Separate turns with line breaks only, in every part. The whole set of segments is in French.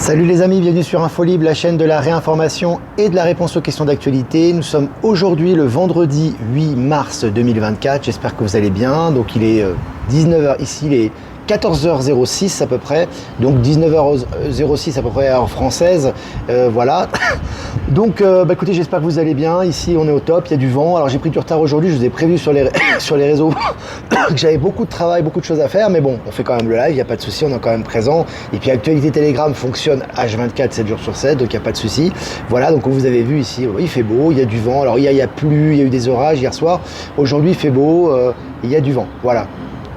Salut les amis, bienvenue sur InfoLibre, la chaîne de la réinformation et de la réponse aux questions d'actualité. Nous sommes aujourd'hui le vendredi 8 mars 2024, j'espère que vous allez bien. Donc il est 19h ici, il est 14h06 à peu près, donc 19h06 à peu près heure française, voilà. Donc écoutez, j'espère que vous allez bien. Ici on est au top, il y a du vent. Alors j'ai pris du retard aujourd'hui, je vous ai prévu sur les réseaux que j'avais beaucoup de travail, beaucoup de choses à faire, mais bon, on fait quand même le live, il n'y a pas de souci, on est quand même présent. Et puis Actualité Telegram fonctionne H24, 7 jours sur 7, donc il n'y a pas de souci. Voilà, donc comme vous avez vu ici, il fait beau, il y a du vent. Alors il y a plu, il y a eu des orages hier soir. Aujourd'hui il fait beau, il y a du vent, voilà.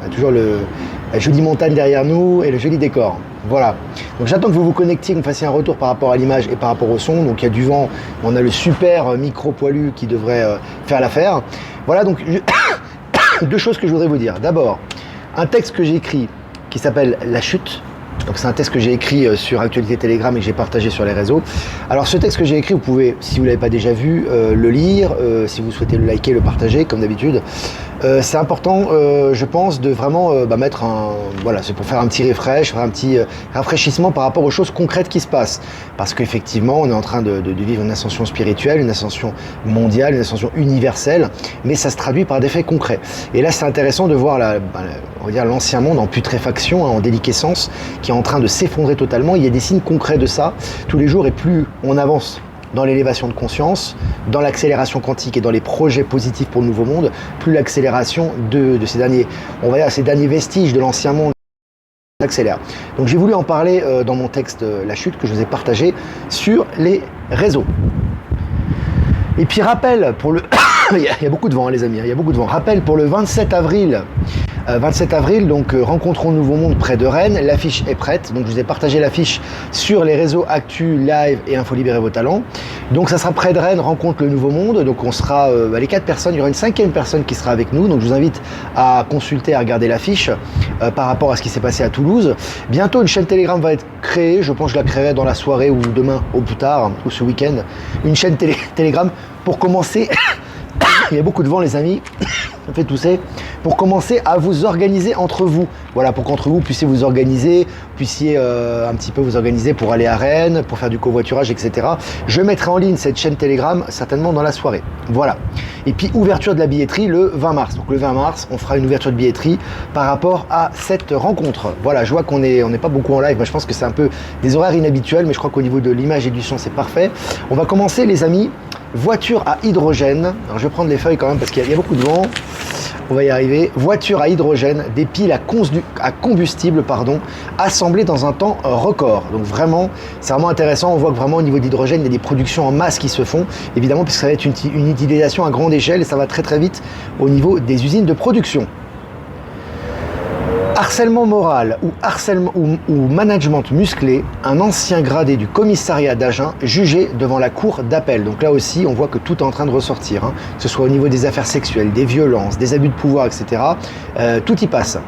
Il y a toujours la jolie montagne derrière nous et le joli décor. Voilà. Donc j'attends que vous vous connectiez, que vous fassiez un retour par rapport à l'image et par rapport au son. Donc il y a du vent, on a le super micro poilu qui devrait faire l'affaire. Voilà, donc deux choses que je voudrais vous dire. D'abord, un texte que j'ai écrit qui s'appelle La Chute. Donc c'est un texte que j'ai écrit sur Actualité Telegram et que j'ai partagé sur les réseaux. Alors ce texte que j'ai écrit, vous pouvez, si vous ne l'avez pas déjà vu, le lire, si vous souhaitez le liker, le partager comme d'habitude. C'est important, je pense, de vraiment mettre un... Voilà, c'est pour faire un petit refresh, faire un petit rafraîchissement par rapport aux choses concrètes qui se passent. Parce qu'effectivement, on est en train de vivre une ascension spirituelle, une ascension mondiale, une ascension universelle, mais ça se traduit par des faits concrets. Et là, c'est intéressant de voir on va dire l'ancien monde en putréfaction, en déliquescence, qui est en train de s'effondrer totalement. Il y a des signes concrets de ça tous les jours, et plus on avance dans l'élévation de conscience, dans l'accélération quantique et dans les projets positifs pour le nouveau monde, plus l'accélération de ces derniers, on va dire, ces derniers vestiges de l'ancien monde s'accélère. Donc j'ai voulu en parler dans mon texte La Chute que je vous ai partagé sur les réseaux. Et puis rappel pour le... il y a beaucoup de vent, hein, les amis, il y a beaucoup de vent. Rappel pour le 27 avril. 27 avril, donc rencontrons le nouveau monde près de Rennes. L'affiche est prête, donc je vous ai partagé l'affiche sur les réseaux Actu, Live et Info Libérer vos talents. Donc ça sera près de Rennes, rencontre le nouveau monde. Donc on sera les 4 personnes, il y aura une 5e personne qui sera avec nous. Donc je vous invite à consulter, à regarder l'affiche par rapport à ce qui s'est passé à Toulouse. Bientôt une chaîne Telegram va être créée, je pense que je la créerai dans la soirée ou demain au plus tard, ou ce week-end. Une chaîne Telegram pour commencer... Il y a beaucoup de vent les amis, ça me fait tousser. Pour commencer à vous organiser entre vous. Voilà, pour qu'entre vous puissiez vous organiser, puissiez un petit peu vous organiser pour aller à Rennes, pour faire du covoiturage, etc. Je mettrai en ligne cette chaîne Telegram certainement dans la soirée. Voilà. Et puis ouverture de la billetterie le 20 mars. Donc le 20 mars, on fera une ouverture de billetterie par rapport à cette rencontre. Voilà, je vois qu'on n'est pas beaucoup en live. Moi, je pense que c'est un peu des horaires inhabituels, mais je crois qu'au niveau de l'image et du son, c'est parfait. On va commencer les amis. Voiture à hydrogène. Alors je vais prendre les feuilles quand même parce qu'il y a beaucoup de vent. On va y arriver. Voiture à hydrogène, des piles à combustible, assemblées dans un temps record. Donc vraiment, c'est vraiment intéressant. On voit que vraiment au niveau d'hydrogène, il y a des productions en masse qui se font. Évidemment, puisque ça va être une utilisation à grande échelle et ça va très très vite au niveau des usines de production. Harcèlement moral ou management musclé, un ancien gradé du commissariat d'Agen jugé devant la cour d'appel. Donc là aussi, on voit que tout est en train de ressortir, hein. Que ce soit au niveau des affaires sexuelles, des violences, des abus de pouvoir, etc. Tout y passe.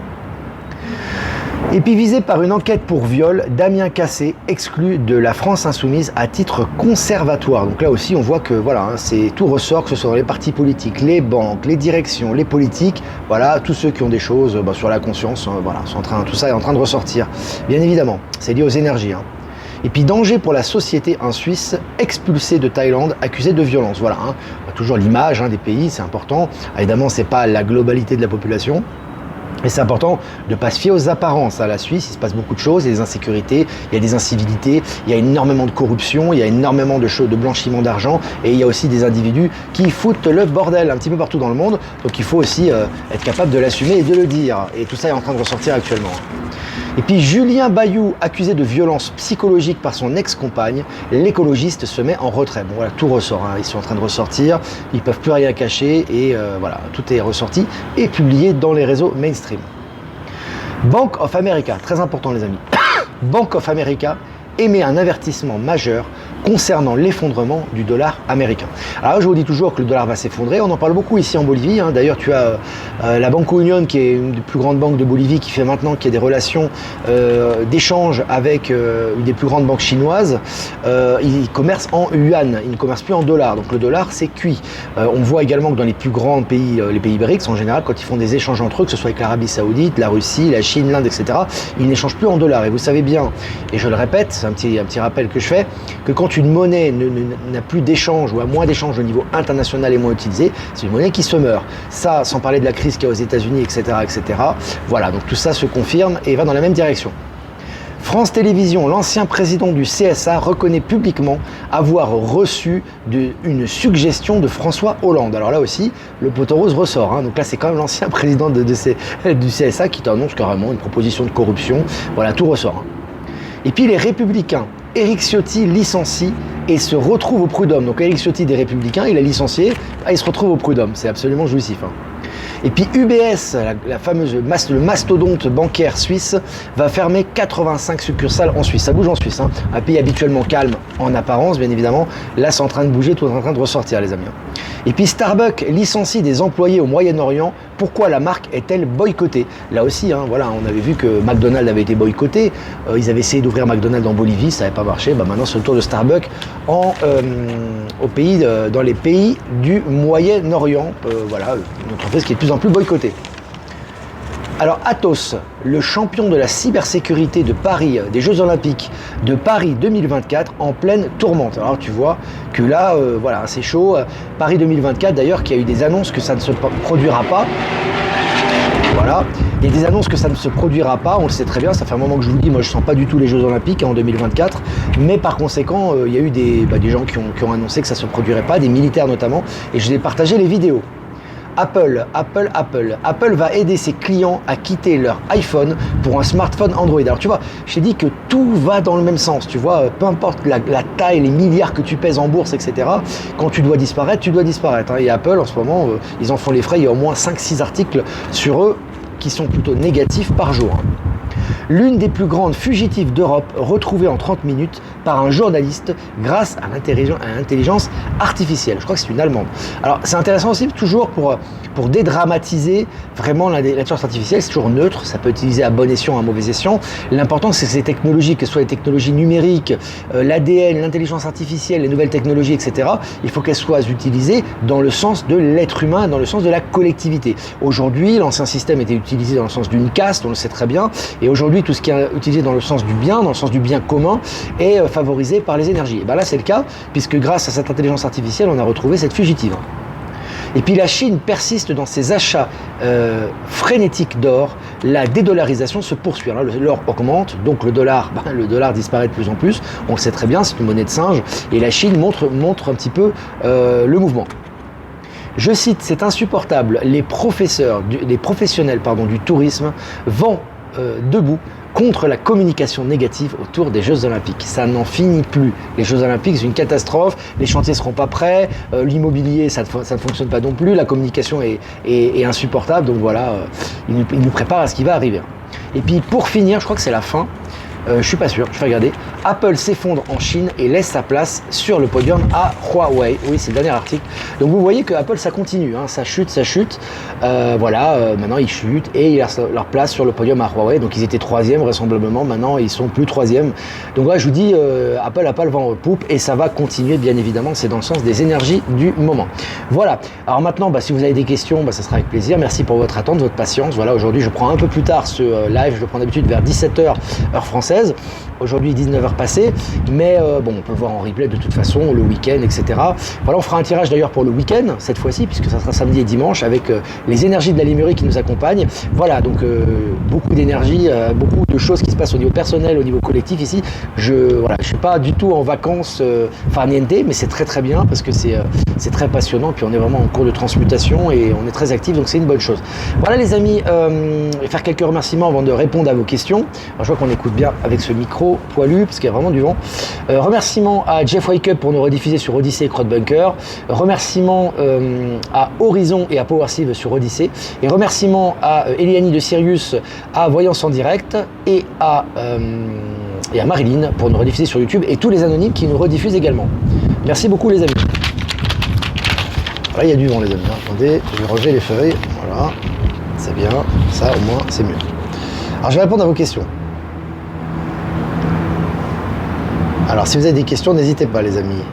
Et puis visé par une enquête pour viol, Damien Cassé exclu de la France Insoumise à titre conservatoire. Donc là aussi on voit que voilà, hein, tout ressort, que ce soit dans les partis politiques, les banques, les directions, les politiques, voilà, tous ceux qui ont des choses sur la conscience, voilà, tout ça est en train de ressortir. Bien évidemment, c'est lié aux énergies. Hein. Et puis danger pour la société, un Suisse expulsé de Thaïlande, accusé de violence. Voilà, hein. Toujours l'image des pays, c'est important. Évidemment, c'est pas la globalité de la population. Et c'est important de ne pas se fier aux apparences. À la Suisse, il se passe beaucoup de choses, il y a des insécurités, il y a des incivilités, il y a énormément de corruption, il y a énormément de choses de blanchiment d'argent et il y a aussi des individus qui foutent le bordel un petit peu partout dans le monde. Donc il faut aussi être capable de l'assumer et de le dire. Et tout ça est en train de ressortir actuellement. Et puis Julien Bayou, accusé de violence psychologique par son ex-compagne, l'écologiste se met en retrait. Bon voilà, tout ressort, hein. Ils sont en train de ressortir, ils ne peuvent plus rien cacher et voilà, tout est ressorti et publié dans les réseaux mainstream. Bank of America, très important les amis. Bank of America émet un avertissement majeur concernant l'effondrement du dollar américain. Alors je vous dis toujours que le dollar va s'effondrer, on en parle beaucoup ici en Bolivie, hein. D'ailleurs tu as la Banco Union qui est une des plus grandes banques de Bolivie qui a des relations d'échange avec une des plus grandes banques chinoises. Ils commercent en yuan, ils ne commercent plus en dollars, donc le dollar c'est cuit. On voit également que dans les plus grands pays, les pays BRICS en général, quand ils font des échanges entre eux, que ce soit avec l'Arabie Saoudite, la Russie, la Chine, l'Inde, etc., ils n'échangent plus en dollars. Et vous savez bien, et je le répète, c'est un petit rappel que je fais, que quand une monnaie n'a plus d'échange ou a moins d'échange au niveau international et moins utilisée, c'est une monnaie qui se meurt. Ça, sans parler de la crise qu'il y a aux États-Unis, etc., etc. Voilà, donc tout ça se confirme et va dans la même direction. France Télévisions, l'ancien président du CSA, reconnaît publiquement avoir reçu une suggestion de François Hollande. Alors là aussi, le poteau rose ressort. Hein. Donc là, c'est quand même l'ancien président du CSA qui t'annonce carrément une proposition de corruption. Voilà, tout ressort. Hein. Et puis les Républicains, Éric Ciotti licencie et se retrouve au prud'homme. Donc Éric Ciotti des Républicains, il a licencié, il se retrouve au prud'homme. C'est absolument jouissif. Hein. Et puis UBS, le mastodonte bancaire suisse, va fermer 85 succursales en Suisse. Ça bouge en Suisse, hein. Un pays habituellement calme en apparence, bien évidemment. Là, c'est en train de bouger, tout est en train de ressortir, les amis. Et puis Starbucks licencie des employés au Moyen-Orient. Pourquoi la marque est-elle boycottée? Là aussi, hein, voilà, on avait vu que McDonald's avait été boycotté. Ils avaient essayé d'ouvrir McDonald's en Bolivie, ça n'avait pas marché. Maintenant, c'est le tour de Starbucks dans les pays du Moyen-Orient. Voilà, une entreprise qui est de plus en plus boycottée. Alors Atos, le champion de la cybersécurité de Paris, des Jeux Olympiques de Paris 2024, en pleine tourmente. Alors tu vois que là, voilà, c'est chaud. Paris 2024 d'ailleurs, qui a eu des annonces que ça ne se produira pas. Voilà, il y a des annonces que ça ne se produira pas, on le sait très bien, ça fait un moment que je vous le dis, moi je ne sens pas du tout les Jeux Olympiques en 2024, mais par conséquent, il y a eu des gens qui ont annoncé que ça ne se produirait pas, des militaires notamment, et je vous ai partagé les vidéos. Apple va aider ses clients à quitter leur iPhone pour un smartphone Android. Alors tu vois, je t'ai dit que tout va dans le même sens, tu vois, peu importe la taille, les milliards que tu pèses en bourse, etc. Quand tu dois disparaître, tu dois disparaître. Hein. Et Apple, en ce moment, ils en font les frais, il y a au moins 5-6 articles sur eux qui sont plutôt négatifs par jour. Hein. L'une des plus grandes fugitives d'Europe, retrouvée en 30 minutes par un journaliste grâce à l'intelligence artificielle. Je crois que c'est une Allemande. Alors c'est intéressant aussi toujours pour dédramatiser vraiment l'intelligence artificielle, c'est toujours neutre, ça peut être utilisé à bon escient, à mauvais escient. L'important c'est que ces technologies, que ce soit les technologies numériques, l'ADN, l'intelligence artificielle, les nouvelles technologies, etc., il faut qu'elles soient utilisées dans le sens de l'être humain, dans le sens de la collectivité. Aujourd'hui, l'ancien système était utilisé dans le sens d'une caste, on le sait très bien, et aujourd'hui tout ce qui est utilisé dans le sens du bien, dans le sens du bien commun, est favorisé par les énergies. Et bien là c'est le cas, puisque grâce à cette intelligence artificielle, on a retrouvé cette fugitive. Et puis la Chine persiste dans ses achats frénétiques d'or, la dédollarisation se poursuit. Alors l'or augmente, donc le dollar disparaît de plus en plus, on le sait très bien, c'est une monnaie de singe, et la Chine montre un petit peu le mouvement. Je cite, c'est insupportable, les professionnels du tourisme vont debout contre la communication négative autour des Jeux Olympiques. Ça n'en finit plus. Les Jeux Olympiques, c'est une catastrophe, les chantiers ne seront pas prêts, l'immobilier, ça ne fonctionne pas non plus, la communication est insupportable, donc voilà, il nous prépare à ce qui va arriver. Et puis pour finir, je crois que c'est la fin, je suis pas sûr, je vais regarder. Apple s'effondre en Chine et laisse sa place sur le podium à Huawei. Oui, c'est le dernier article. Donc vous voyez que Apple, ça continue, hein, ça chute. Maintenant ils chutent et ils laissent leur place sur le podium à Huawei. Donc ils étaient troisième vraisemblablement, maintenant ils sont plus troisième. Donc voilà, je vous dis, Apple n'a pas le vent en poupe et ça va continuer, bien évidemment. C'est dans le sens des énergies du moment. Voilà. Alors maintenant, si vous avez des questions, ça sera avec plaisir. Merci pour votre attente, votre patience. Voilà, aujourd'hui je prends un peu plus tard ce live. Je le prends d'habitude vers 17h heure française. Aujourd'hui 19h passées, mais on peut le voir en replay de toute façon, le week-end, etc. Voilà, on fera un tirage d'ailleurs pour le week-end, cette fois-ci, puisque ça sera samedi et dimanche, avec les énergies de la Limerie qui nous accompagnent. Voilà, donc beaucoup d'énergie, beaucoup de choses qui se passent au niveau personnel, au niveau collectif ici. Je suis pas du tout en vacances farniente, mais c'est très très bien, parce que c'est très passionnant, puis on est vraiment en cours de transmutation, et on est très actifs, donc c'est une bonne chose. Voilà les amis, je vais faire quelques remerciements avant de répondre à vos questions. Alors, je vois qu'on écoute bien avec ce micro poilu parce qu'il y a vraiment du vent. Remerciements à Jeff Wake Up pour nous rediffuser sur Odyssey et Crowdbunker. Remerciements à Horizon et à PowerSieve sur Odyssey. Et remerciements à Eliani de Sirius, à Voyance en direct et à Marilyn pour nous rediffuser sur YouTube, et tous les anonymes qui nous rediffusent également. Merci beaucoup les amis. Là il y a du vent les amis. Attendez, je vais relever les feuilles. Voilà, c'est bien. Ça au moins c'est mieux. Alors je vais répondre à vos questions. Alors si vous avez des questions, n'hésitez pas les amis.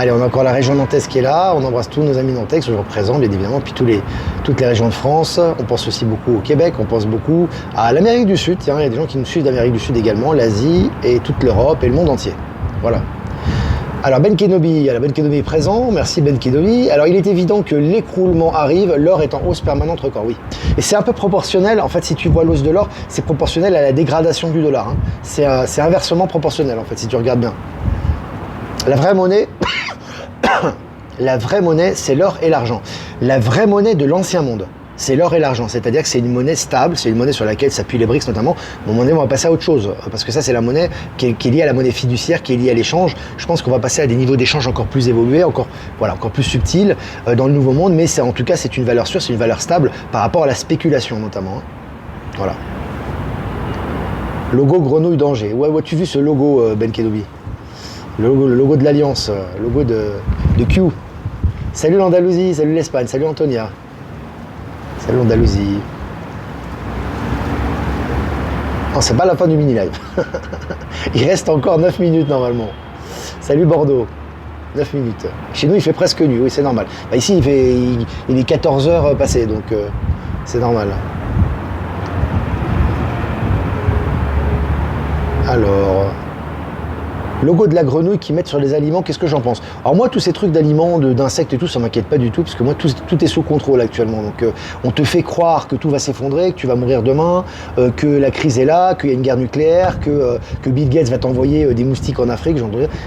Allez, on a encore la région nantaise qui est là. On embrasse tous nos amis nantais que je représente, bien évidemment, puis toutes les régions de France. On pense aussi beaucoup au Québec, on pense beaucoup à l'Amérique du Sud. Tiens, il y a des gens qui nous suivent d'Amérique du Sud également, l'Asie et toute l'Europe et le monde entier. Voilà. Alors Ben Kenobi, alors Ben Kenobi est présent, merci Ben Kenobi. Alors il est évident que l'écroulement arrive, l'or est en hausse permanente record, oui. Et c'est un peu proportionnel, en fait si tu vois l'hausse de l'or, c'est proportionnel à la dégradation du dollar. Hein. C'est inversement proportionnel en fait, si tu regardes bien. La vraie monnaie, c'est l'or et l'argent. La vraie monnaie de l'ancien monde, c'est l'or et l'argent. C'est-à-dire que c'est une monnaie stable, c'est une monnaie sur laquelle s'appuient les BRICS notamment. Bon, monnaie, on va passer à autre chose, parce que ça, c'est la monnaie qui est liée à la monnaie fiduciaire, qui est liée à l'échange. Je pense qu'on va passer à des niveaux d'échange encore plus évolués, encore plus subtils dans le nouveau monde, mais en tout cas, c'est une valeur sûre, c'est une valeur stable par rapport à la spéculation notamment. Hein. Voilà. Logo grenouille danger. Ouais, tu vu ce logo, Ben Kenobi? Le logo de l'Alliance, le logo de Q. Salut l'Andalousie, salut l'Espagne, salut Antonia. Salut l'Andalousie. Non, c'est pas la fin du mini-live. Il reste encore 9 minutes normalement. Salut Bordeaux. 9 minutes. Chez nous, il fait presque nuit, oui, c'est normal. Bah, ici, il est 14 heures passées, donc c'est normal. Alors... Logo de la grenouille qu'ils mettent sur les aliments, qu'est-ce que j'en pense? Alors moi, tous ces trucs d'aliments, d'insectes et tout, ça m'inquiète pas du tout, parce que moi, tout est sous contrôle actuellement. Donc on te fait croire que tout va s'effondrer, que tu vas mourir demain, que la crise est là, qu'il y a une guerre nucléaire, que Bill Gates va t'envoyer des moustiques en Afrique.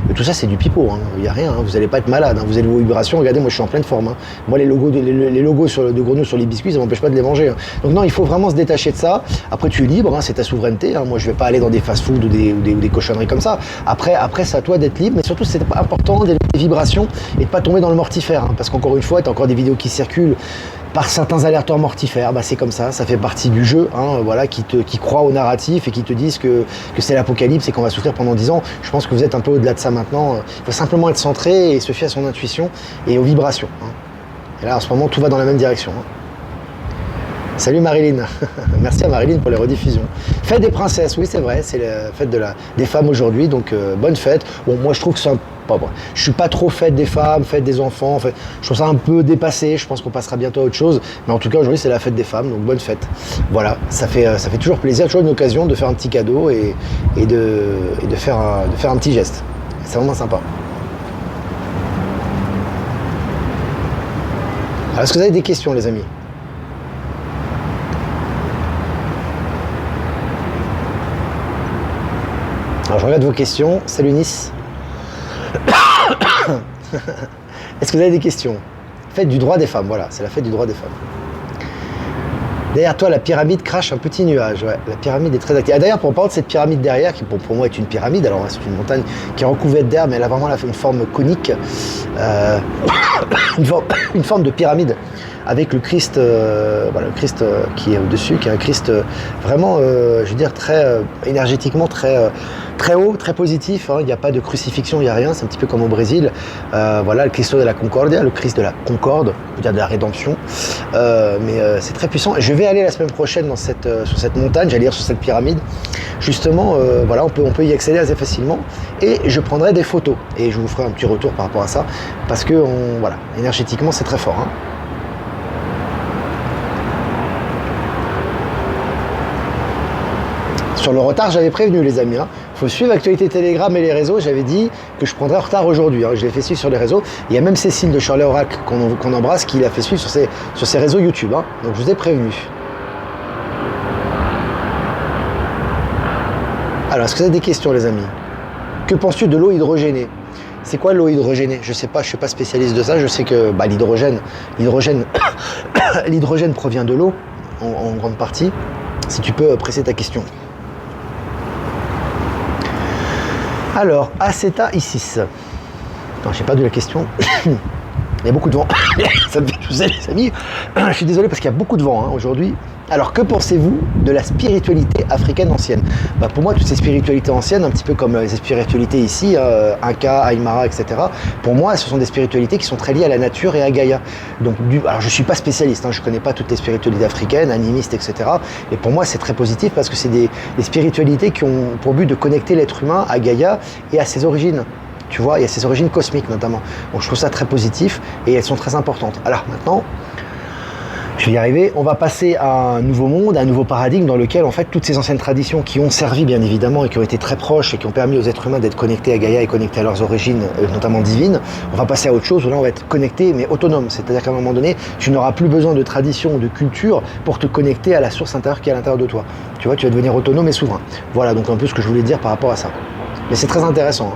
Mais tout ça, c'est du pipeau, hein. Il n'y a rien, hein. Vous n'allez pas être malade, hein. Vous avez vos vibrations, regardez, moi je suis en pleine forme. Hein. Moi, les logos de grenouilles sur les biscuits, ça ne m'empêche pas de les manger. Hein. Donc non, il faut vraiment se détacher de ça. Après, tu es libre, hein, c'est ta souveraineté. Hein. Moi, je ne vais pas aller dans des fast-foods ou des cochonneries comme ça. Après, c'est à toi d'être libre, mais surtout, c'est important d'élever les vibrations et de ne pas tomber dans le mortifère. Hein, parce qu'encore une fois, tu as encore des vidéos qui circulent par certains alerteurs mortifères. Bah, c'est comme ça fait partie du jeu, hein, voilà, qui croient au narratif et qui te disent que c'est l'apocalypse et qu'on va souffrir pendant 10 ans. Je pense que vous êtes un peu au-delà de ça maintenant. Il faut simplement être centré et se fier à son intuition et aux vibrations. Hein. Et là, en ce moment, tout va dans la même direction. Hein. Salut Marilyn, merci à Marilyn pour les rediffusions. Fête des princesses, oui c'est vrai, c'est la fête des femmes aujourd'hui, donc bonne fête. Bon, moi je trouve que c'est je suis pas trop fête des femmes, fête des enfants, je trouve ça un peu dépassé, je pense qu'on passera bientôt à autre chose, mais en tout cas aujourd'hui c'est la fête des femmes, donc bonne fête. Voilà, ça fait toujours plaisir, toujours une occasion de faire un petit cadeau et de faire un petit geste. C'est vraiment sympa. Alors est-ce que vous avez des questions les amis ? Alors je regarde vos questions. Salut Nice. Est-ce que vous avez des questions? Fête du droit des femmes, voilà, c'est la fête du droit des femmes. Derrière toi, la pyramide crache un petit nuage. Ouais, la pyramide est très active. Ah, d'ailleurs, pour parler de cette pyramide derrière, qui pour moi est une pyramide, alors c'est une montagne qui est recouverte d'herbe, mais elle a vraiment une forme conique, une forme de pyramide, avec le Christ, le Christ qui est au-dessus, qui est un Christ vraiment, je veux dire, très énergétiquement très haut, très positif. Hein. Il n'y a pas de crucifixion, il n'y a rien. C'est un petit peu comme au Brésil. Voilà, le Cristo de la Concordia, le Christ de la Concorde, on peut dire de la rédemption. Mais c'est très puissant. Je vais aller la semaine prochaine sur cette montagne, j'allais dire sur cette pyramide. Justement, voilà, on peut y accéder assez facilement. Et je prendrai des photos. Et je vous ferai un petit retour par rapport à ça. Parce que, voilà, énergétiquement, c'est très fort. Hein. Sur le retard, j'avais prévenu les amis. Il faut suivre l'actualité Telegram et les réseaux. J'avais dit que je prendrais en retard aujourd'hui. Je l'ai fait suivre sur les réseaux. Il y a même Cécile de Shirley Oracle qu'on embrasse qui l'a fait suivre sur ses réseaux YouTube. Hein. Donc je vous ai prévenu. Alors, est-ce que vous avez des questions les amis? Que penses-tu de l'eau hydrogénée? C'est quoi l'eau hydrogénée? Je sais pas, je ne suis pas spécialiste de ça. Je sais que l'hydrogène provient de l'eau en grande partie. Si tu peux presser ta question. Alors, Aceta Isis. Non, j'ai pas de la question. Il y a beaucoup de vent. Ça me fait tousser, les amis. Je suis désolé parce qu'il y a beaucoup de vent aujourd'hui. Alors, que pensez-vous de la spiritualité africaine ancienne? Pour moi, toutes ces spiritualités anciennes, un petit peu comme les spiritualités ici, Inca, Aymara, etc., pour moi, ce sont des spiritualités qui sont très liées à la nature et à Gaïa. Donc, alors, je ne suis pas spécialiste, je ne connais pas toutes les spiritualités africaines, animistes, etc. Et pour moi, c'est très positif parce que c'est des spiritualités qui ont pour but de connecter l'être humain à Gaïa et à ses origines. Tu vois, il y a ces origines cosmiques notamment. Donc je trouve ça très positif et elles sont très importantes. Alors maintenant, je vais y arriver, on va passer à un nouveau monde, à un nouveau paradigme dans lequel en fait toutes ces anciennes traditions qui ont servi bien évidemment et qui ont été très proches et qui ont permis aux êtres humains d'être connectés à Gaïa et connectés à leurs origines, notamment divines, on va passer à autre chose où là on va être connecté mais autonome. C'est-à-dire qu'à un moment donné, tu n'auras plus besoin de tradition ou de culture pour te connecter à la source intérieure qui est à l'intérieur de toi. Tu vois, tu vas devenir autonome et souverain. Voilà donc un peu ce que je voulais dire par rapport à ça. Mais c'est très intéressant.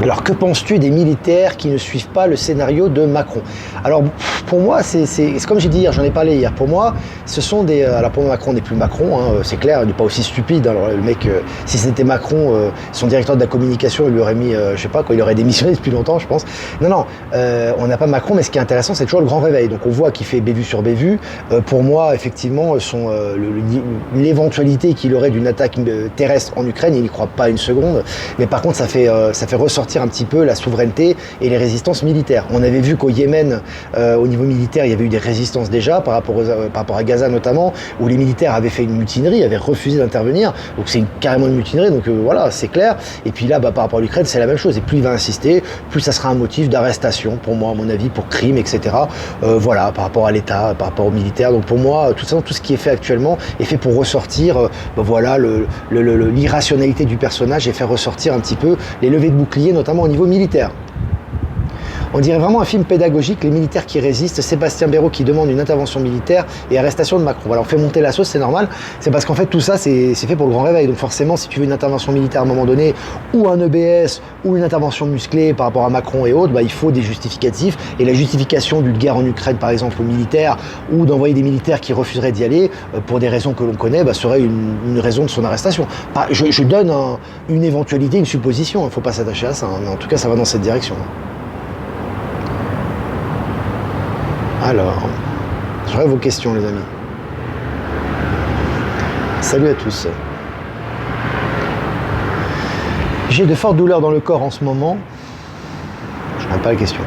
Alors que penses-tu des militaires qui ne suivent pas le scénario de Macron? Alors pour moi, c'est comme j'ai dit hier, j'en ai parlé hier, pour moi, ce sont des... Alors pour moi, Macron n'est plus Macron, hein, c'est clair, il n'est pas aussi stupide. Alors le mec, si c'était Macron, son directeur de la communication, il lui aurait mis, je sais pas quoi, il aurait démissionné depuis longtemps, je pense. Non, on n'a pas Macron, mais ce qui est intéressant, c'est toujours le grand réveil. Donc on voit qu'il fait bévue sur bévue. Pour moi, effectivement, l'éventualité qu'il aurait d'une attaque terrestre en Ukraine, il n'y croit pas une seconde. Mais par contre, ça fait ressortir un petit peu la souveraineté et les résistances militaires. On avait vu qu'au Yémen, au niveau militaire, il y avait eu des résistances déjà par rapport à Gaza notamment, où les militaires avaient fait une mutinerie, avaient refusé d'intervenir. Donc c'est carrément une mutinerie, donc voilà, c'est clair. Et puis là, par rapport à l'Ukraine, c'est la même chose. Et plus il va insister, plus ça sera un motif d'arrestation, pour moi, à mon avis, pour crime, etc. Voilà, par rapport à l'État, par rapport aux militaires. Donc pour moi, tout ce qui est fait actuellement est fait pour ressortir, voilà, l'irrationalité du personnage et faire ressortir un petit peu les levées de boucliers, notamment au niveau militaire. On dirait vraiment un film pédagogique, les militaires qui résistent, Sébastien Béraud qui demande une intervention militaire et arrestation de Macron. Voilà, on fait monter la sauce, c'est normal. C'est parce qu'en fait tout ça c'est fait pour le grand réveil. Donc forcément si tu veux une intervention militaire à un moment donné, ou un EBS, ou une intervention musclée par rapport à Macron et autres, il faut des justificatifs. Et la justification d'une guerre en Ukraine par exemple aux militaires, ou d'envoyer des militaires qui refuseraient d'y aller, pour des raisons que l'on connaît, serait une raison de son arrestation. Je donne une éventualité, une supposition, il ne faut pas s'attacher à ça, hein, mais en tout cas ça va dans cette direction. Alors, j'aurai vos questions les amis. Salut à tous. J'ai de fortes douleurs dans le corps en ce moment. Je n'ai pas la question.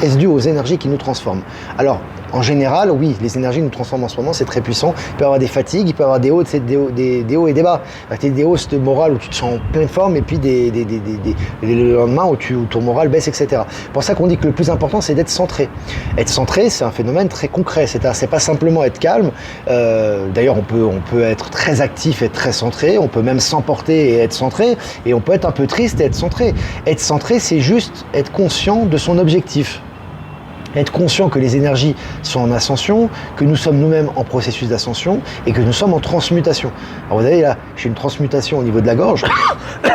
Est-ce dû aux énergies qui nous transforment? Alors, en général, oui, les énergies nous transforment en ce moment, c'est très puissant. Il peut y avoir des fatigues, il peut y avoir des hauts et des bas. Tu as des hausses de morale où tu te sens en pleine forme et puis le lendemain où ton moral baisse, etc. C'est pour ça qu'on dit que le plus important, c'est d'être centré. Être centré, c'est un phénomène très concret. C'est pas simplement être calme. D'ailleurs, on peut être très actif et être très centré. On peut même s'emporter et être centré. Et on peut être un peu triste et être centré. Être centré, c'est juste être conscient de son objectif. Être conscient que les énergies sont en ascension, que nous sommes nous-mêmes en processus d'ascension et que nous sommes en transmutation. Alors vous voyez là, j'ai une transmutation au niveau de la gorge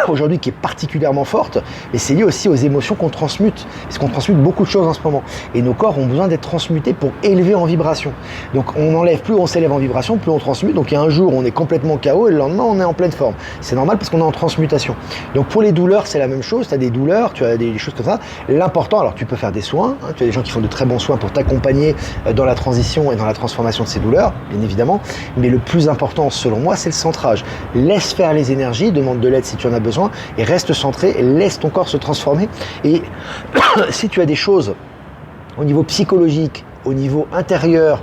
aujourd'hui qui est particulièrement forte, mais c'est lié aussi aux émotions qu'on transmute, parce qu'on transmute beaucoup de choses en ce moment. Et nos corps ont besoin d'être transmutés pour élever en vibration. Donc on enlève, plus on s'élève en vibration, plus on transmute. Donc il y a un jour on est complètement KO et le lendemain on est en pleine forme. C'est normal parce qu'on est en transmutation. Donc pour les douleurs, c'est la même chose. Tu as des douleurs, tu as des choses comme ça. L'important, alors tu peux faire des soins, hein, tu as des gens qui font de très bons soins pour t'accompagner dans la transition et dans la transformation de ces douleurs, bien évidemment. Mais le plus important, selon moi, c'est le centrage. Laisse faire les énergies, demande de l'aide si tu en as besoin, et reste centré, et laisse ton corps se transformer. Et si tu as des choses au niveau psychologique, au niveau intérieur,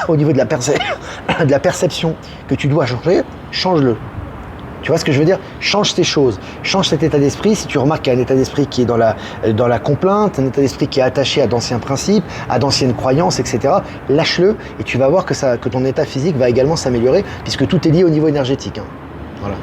au niveau de la perception que tu dois changer, change-le. Tu vois ce que je veux dire? Change tes choses, change cet état d'esprit. Si tu remarques qu'il y a un état d'esprit qui est dans la complainte, un état d'esprit qui est attaché à d'anciens principes, à d'anciennes croyances, etc., lâche-le et tu vas voir que ton état physique va également s'améliorer puisque tout est lié au niveau énergétique. Hein. Voilà.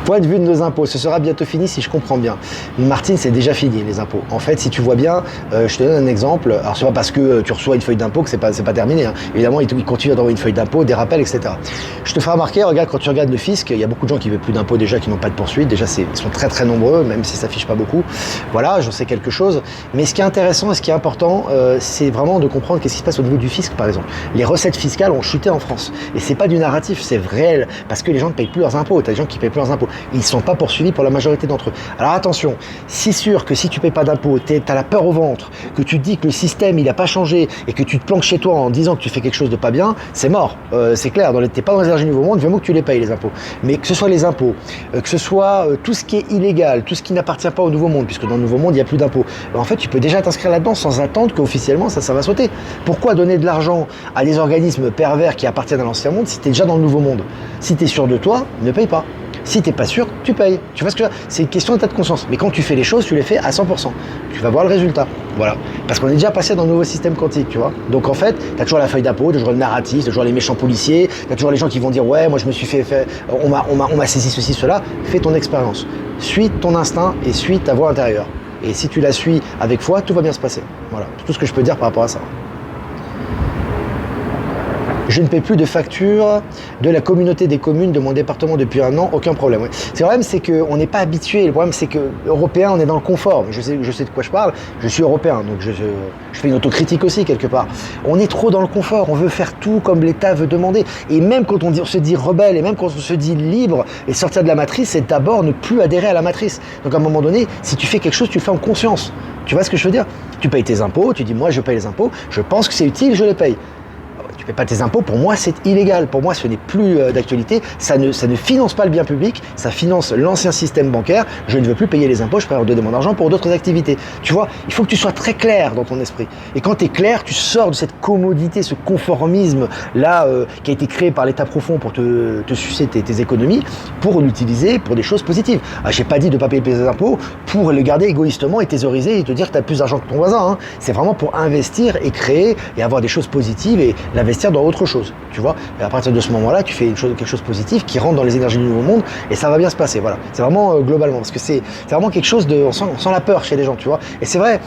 Point de vue de nos impôts, ce sera bientôt fini si je comprends bien. Martine, c'est déjà fini les impôts. En fait, si tu vois bien, je te donne un exemple. Alors c'est pas parce que tu reçois une feuille d'impôt que c'est pas terminé. Hein. Évidemment, ils continuent à t'envoyer une feuille d'impôt, des rappels, etc. Je te ferai remarquer, regarde, quand tu regardes le fisc, il y a beaucoup de gens qui ne veulent plus d'impôts déjà, qui n'ont pas de poursuite. Déjà, ils sont très très nombreux, même si ça s'affiche pas beaucoup. Voilà, j'en sais quelque chose. Mais ce qui est intéressant et ce qui est important, c'est vraiment de comprendre qu'est-ce qui se passe au niveau du fisc, par exemple. Les recettes fiscales ont chuté en France. Et c'est pas du narratif, c'est réel, parce que les gens ne payent plus leurs impôts. tu as des gens qui ne payent plus leurs impôts. Ils ne sont pas poursuivis pour la majorité d'entre eux. Alors attention, c'est sûr que si tu ne payes pas d'impôts, tu as la peur au ventre, que tu te dis que le système il n'a pas changé et que tu te planques chez toi en disant que tu fais quelque chose de pas bien, c'est mort. C'est clair, tu n'es pas dans les énergies du Nouveau Monde, il vaut mieux que tu les payes les impôts. Mais que ce soit les impôts, que ce soit tout ce qui est illégal, tout ce qui n'appartient pas au Nouveau Monde, puisque dans le Nouveau Monde, il n'y a plus d'impôts, en fait, tu peux déjà t'inscrire là-dedans sans attendre qu'officiellement ça va sauter. Pourquoi donner de l'argent à des organismes pervers qui appartiennent à l'Ancien Monde si tu es déjà dans le Nouveau Monde? Si tu es sûr de toi, ne paye pas. Si tu n'es pas sûr, tu payes. Tu vois ce que je veux dire? C'est une question d'état de conscience. Mais quand tu fais les choses, tu les fais à 100%. Tu vas voir le résultat. Voilà. Parce qu'on est déjà passé dans le nouveau système quantique, tu vois. Donc en fait, tu as toujours la feuille d'impôt, tu as toujours le narratif, tu as toujours les méchants policiers, tu as toujours les gens qui vont dire ouais, moi je me suis on m'a saisi ceci, cela. Fais ton expérience. Suis ton instinct et suis ta voix intérieure. Et si tu la suis avec foi, tout va bien se passer. Voilà. C'est tout ce que je peux dire par rapport à ça. Je ne paie plus de facture de la communauté des communes de mon département depuis un an, aucun problème. Ouais. Le problème, c'est qu'on n'est pas habitué. Le problème, c'est que Européen, on est dans le confort. Je sais de quoi je parle. Je suis européen, donc je fais une autocritique aussi quelque part. On est trop dans le confort. On veut faire tout comme l'État veut demander. Et même quand on se dit rebelle, et même quand on se dit libre et sortir de la matrice, c'est d'abord ne plus adhérer à la matrice. Donc à un moment donné, si tu fais quelque chose, tu le fais en conscience. Tu vois ce que je veux dire? Tu payes tes impôts, tu dis moi je paye les impôts, je pense que c'est utile, je les paye. Tu ne payes pas tes impôts, pour moi c'est illégal, pour moi ce n'est plus d'actualité, ça ne finance pas le bien public, ça finance l'ancien système bancaire, je ne veux plus payer les impôts, je préfère donner mon argent pour d'autres activités. Tu vois, il faut que tu sois très clair dans ton esprit. Et quand tu es clair, tu sors de cette commodité, ce conformisme là qui a été créé par l'État profond pour te sucer tes économies, pour l'utiliser pour des choses positives. Ah, j'ai pas dit de ne pas payer tes impôts pour le garder égoïstement et thésauriser et te dire que tu as plus d'argent que ton voisin. Hein. C'est vraiment pour investir et créer et avoir des choses positives et l'investir dans autre chose, tu vois. Et à partir de ce moment-là, tu fais quelque chose de positif qui rentre dans les énergies du Nouveau Monde et ça va bien se passer, voilà. C'est vraiment globalement, parce que c'est vraiment quelque chose de... On sent la peur chez les gens, tu vois. Et c'est vrai,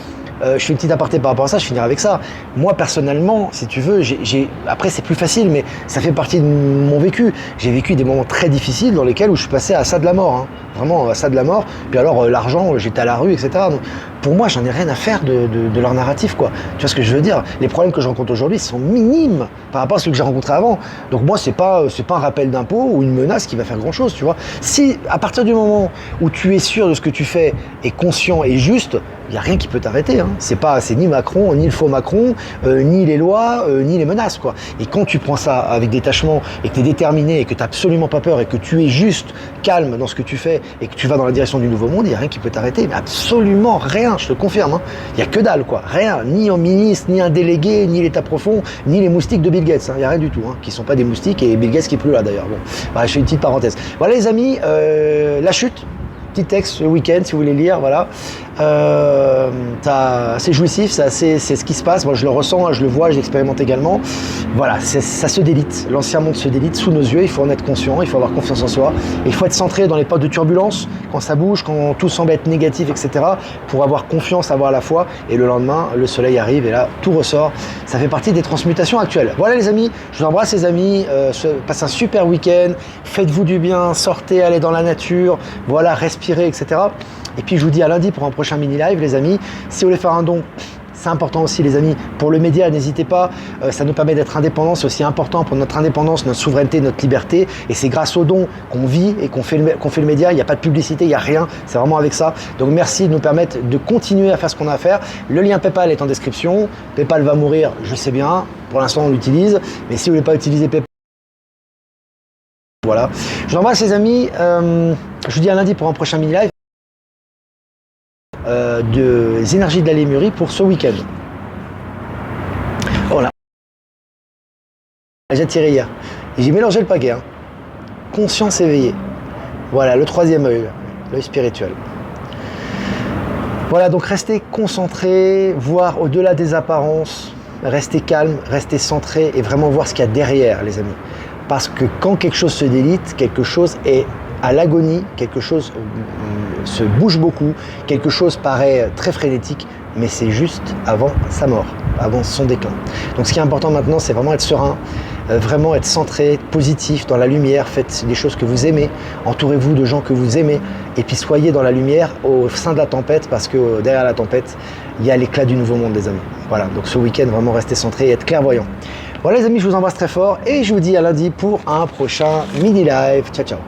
je fais une petite aparté par rapport à ça, je finirai avec ça. Moi, personnellement, si tu veux, après c'est plus facile, mais ça fait partie de mon vécu. J'ai vécu des moments très difficiles dans lesquels où je suis passé à ça de la mort, hein. Vraiment à ça de la mort. Puis alors, l'argent, j'étais à la rue, etc. Donc, pour moi, j'en ai rien à faire de leur narratif, quoi. Tu vois ce que je veux dire? Les problèmes que je rencontre aujourd'hui sont minimes par rapport à ceux que j'ai rencontrés avant. Donc moi, c'est pas un rappel d'impôt ou une menace qui va faire grand-chose, tu vois. Si, à partir du moment où tu es sûr de ce que tu fais, et conscient et juste, il n'y a rien qui peut t'arrêter. Hein. C'est ni Macron, ni le faux Macron, ni les lois, ni les menaces, quoi. Et quand tu prends ça avec détachement et que tu es déterminé et que tu n'as absolument pas peur et que tu es juste calme dans ce que tu fais et que tu vas dans la direction du nouveau monde, il n'y a rien qui peut t'arrêter. Mais absolument rien, je te confirme. Hein. Il n'y a que dalle, quoi. Rien. Ni un ministre, ni un délégué, ni l'État profond, ni les moustiques de Bill Gates. Hein. Il n'y a rien du tout. Hein. Qui ne sont pas des moustiques et Bill Gates qui est plus là, d'ailleurs. Bon. Voilà, je fais une petite parenthèse. Voilà, les amis, la chute. Petit texte le week-end si vous voulez lire, voilà. C'est assez jouissif, c'est ce qui se passe. Moi je le ressens, hein, je le vois, je l'expérimente également. Voilà, ça se délite. L'ancien monde se délite sous nos yeux. Il faut en être conscient, il faut avoir confiance en soi. Il faut être centré dans les périodes de turbulence, quand ça bouge, quand tout semble être négatif, etc. Pour avoir confiance, avoir la foi. Et le lendemain, le soleil arrive et là tout ressort. Ça fait partie des transmutations actuelles. Voilà les amis, je vous embrasse les amis. Passez un super week-end. Faites-vous du bien, sortez, allez dans la nature. Voilà, respirez, etc. Et puis je vous dis à lundi pour un prochain mini-live les amis. Si vous voulez faire un don, c'est important aussi les amis. Pour le média, n'hésitez pas, ça nous permet d'être indépendants, c'est aussi important pour notre indépendance, notre souveraineté, notre liberté. Et c'est grâce aux dons qu'on vit et qu'on fait le média. Il n'y a pas de publicité, il n'y a rien, c'est vraiment avec ça. Donc merci de nous permettre de continuer à faire ce qu'on a à faire. Le lien PayPal est en description. PayPal va mourir, je sais bien, pour l'instant on l'utilise. Mais si vous ne voulez pas utiliser PayPal, voilà. Je vous embrasse les amis, je vous dis à lundi pour un prochain mini-live. Des énergies de la Lémurie pour ce week-end. Voilà. J'ai tiré hier. Et j'ai mélangé le paquet. Hein. Conscience éveillée. Voilà, le troisième œil, l'œil spirituel. Voilà, donc restez concentrés, voir au-delà des apparences, restez calme, restez centré et vraiment voir ce qu'il y a derrière, les amis. Parce que quand quelque chose se délite, quelque chose est à l'agonie, quelque chose se bouge beaucoup, quelque chose paraît très frénétique, mais c'est juste avant sa mort, avant son déclin. Donc ce qui est important maintenant, c'est vraiment être serein, vraiment être centré, positif, dans la lumière, faites des choses que vous aimez, entourez-vous de gens que vous aimez, et puis soyez dans la lumière au sein de la tempête, parce que derrière la tempête, il y a l'éclat du nouveau monde, les amis. Voilà, donc ce week-end, vraiment restez centré et être clairvoyant. Voilà les amis, je vous embrasse très fort, et je vous dis à lundi pour un prochain mini-live. Ciao, ciao.